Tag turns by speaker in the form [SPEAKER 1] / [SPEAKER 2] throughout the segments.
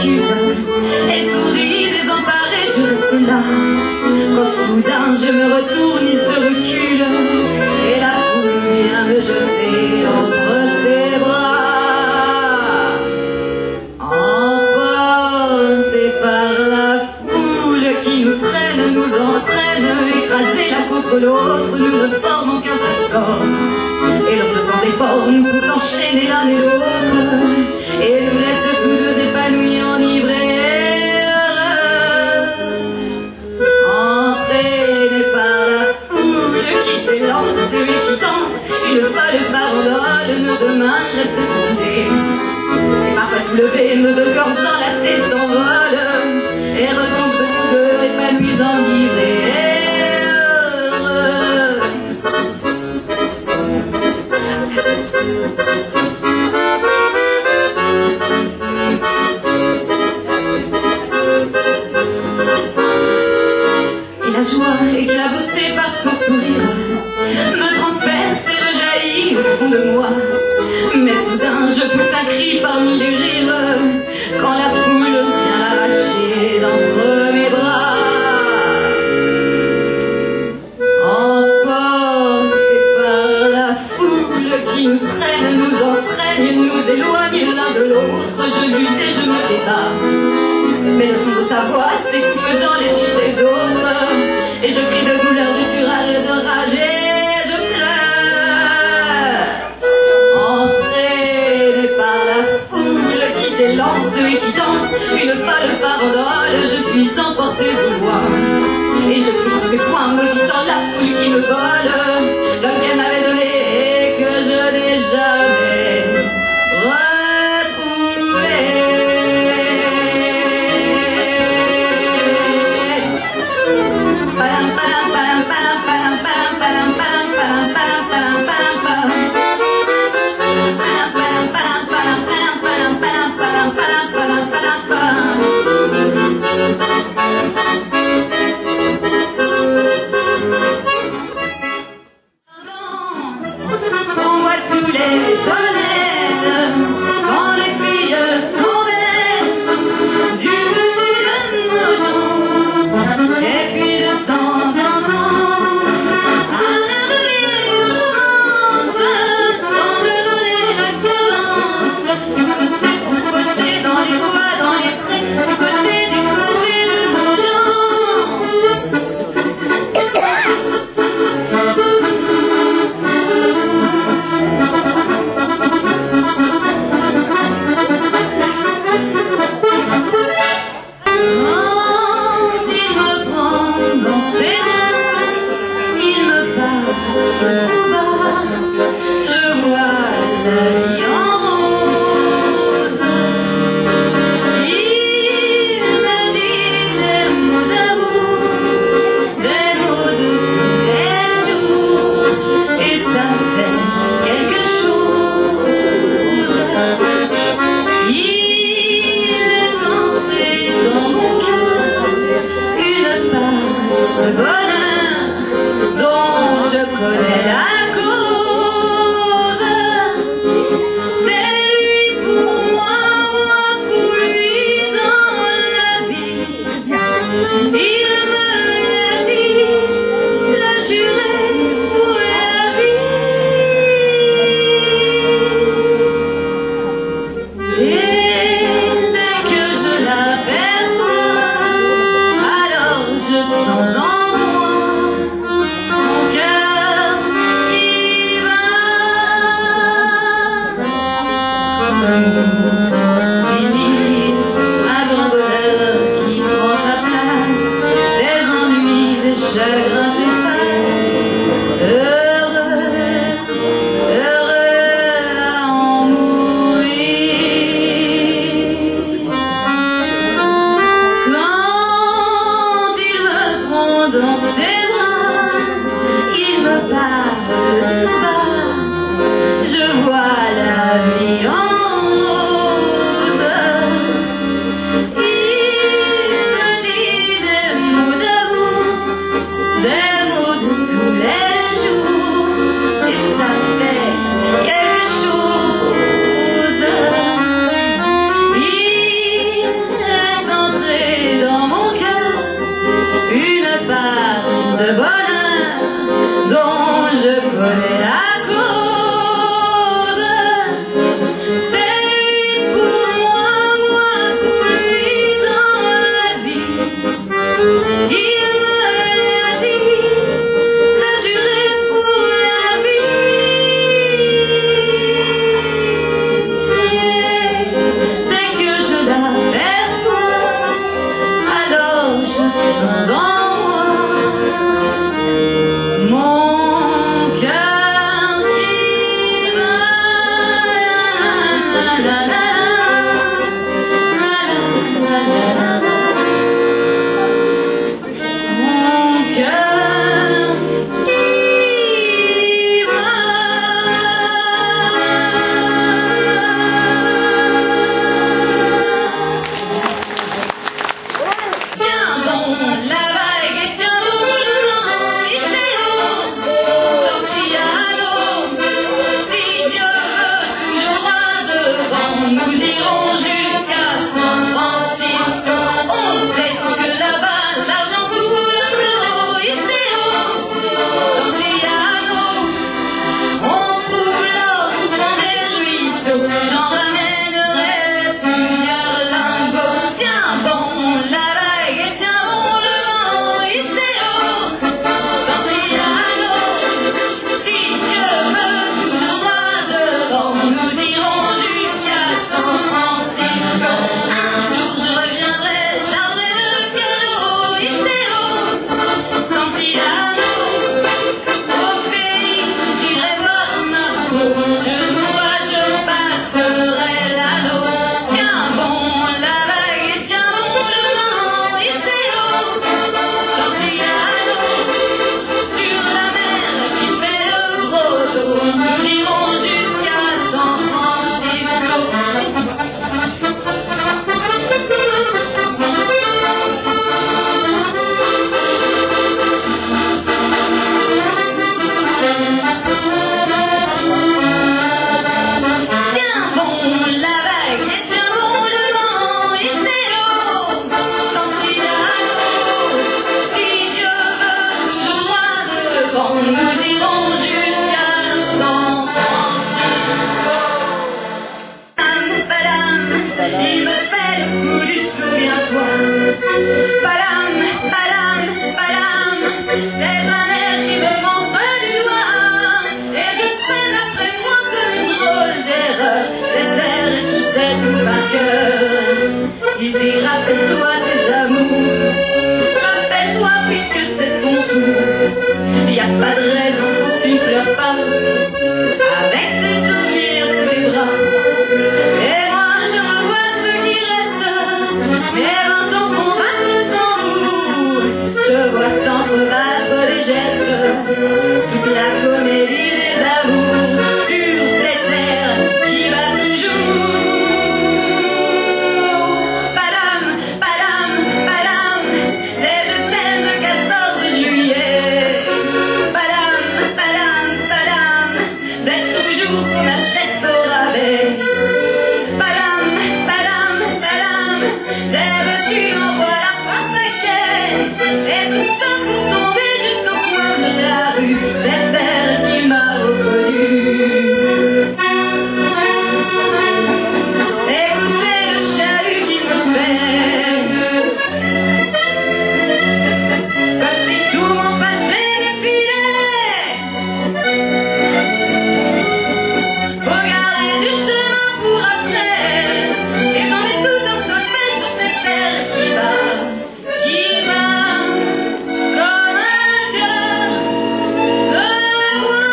[SPEAKER 1] recule. Étourdi, désemparé, je reste là. Quand soudain je me retourne, il se recule. Et la foule vient me jeter entre ses bras. Emporté par la foule qui nous traîne, nous entraîne, écrasés l'un contre l'autre, nous ne formons qu'un seul corps. Et l'on se sent fort, nous pousse enchaîner l'un et l'autre, et nous laisse tous deux épanouis, enivrés, heureux. Entraînés par la foule qui s'élance et qui danse, une folle parole, nos deux mains restent soudées. Et parfois soulevés, nos deux corps enlacés s'envolent, et retombent tous deux épanouis, enivrés. Et la joie éclaboussée par son sourire me transperce et rejaillit au fond de moi. Mais soudain je pousse un cri parmi les rires quand la foule vient l'arracher d'entre mes bras. Emporté par la foule qui nous traîne, nous entraîne, nous éloigne l'un de l'autre, je lutte et je me débat. Mais le son de sa voix s'étouffe dans les rires des autres, et je crie de douleur, de fureur, de rage, et je pleure. Entraîné par la foule qui s'élance et qui danse, une folle parole, je suis emporté au loin. Et je crie sur mes poings, maudissant la foule qui me vole, l'homme qu'elle m'avait donné et que je n'ai jamais retrouvé. On voit sous les honnêtes, quand les filles sont belles, du côté de nos gens, et puis de temps en temps, un air de vieille romance semble donner la cadence. Du côté, dans les bois, dans les prés, du côté de nos gens. Tout bas, je vois la vie en rose. Il me dit des mots d'amour, des mots de tous les jours, et ça fait quelque chose. Il est entré dans mon cœur une part de bonheur dont je connais la cause. pas, avec tes souvenirs sous les bras. Et moi je revois ce qui reste, mes 20 ans combattre tambour. Je vois s'entrebattre les gestes, toute la comédie des amours, sur cette terre qui va toujours. Padam, padam, padam, les je t'aime de 14 juillet. Padam, padam, padam, d'être toujours qu'on achète au rabais. Padam, padam, padam, lève tu envoies la fin paquet. Et tout ça pour tomber jusqu'au coin de la rue, cette terre qui m'a reconnu. Écoutez le chahut qui me fait, comme si tout mon passé défilait. Faut garder du chemin pour après, et on est tout un stoppé sur cette terre qui va comme un cœur de bois.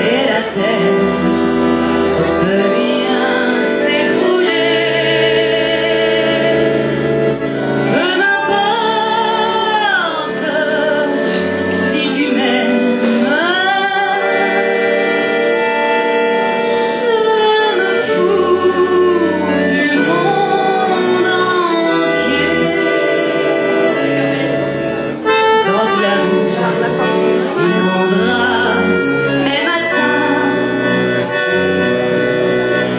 [SPEAKER 1] Et la terre peut bien s'écrouler. Peu m'importe si tu m'aimes, je me fous du monde entier. Quand l'amour inondera mes matins,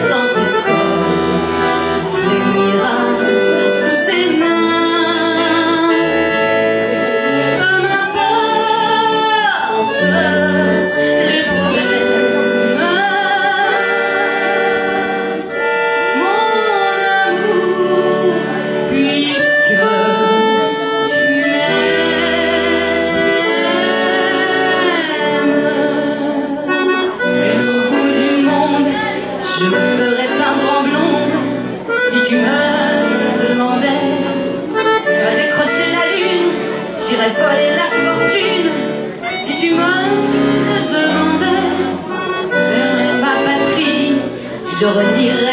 [SPEAKER 1] quand ton corps frémira sous tes mains, peu m'importe les problèmes, mon amour, puisque tu m'aimes. Et au bout du monde, je me ferais peindre en blonde si tu me demandais de décrocher la lune. J'irais voler la fortune si tu me demandais vers ma patrie. Je renierais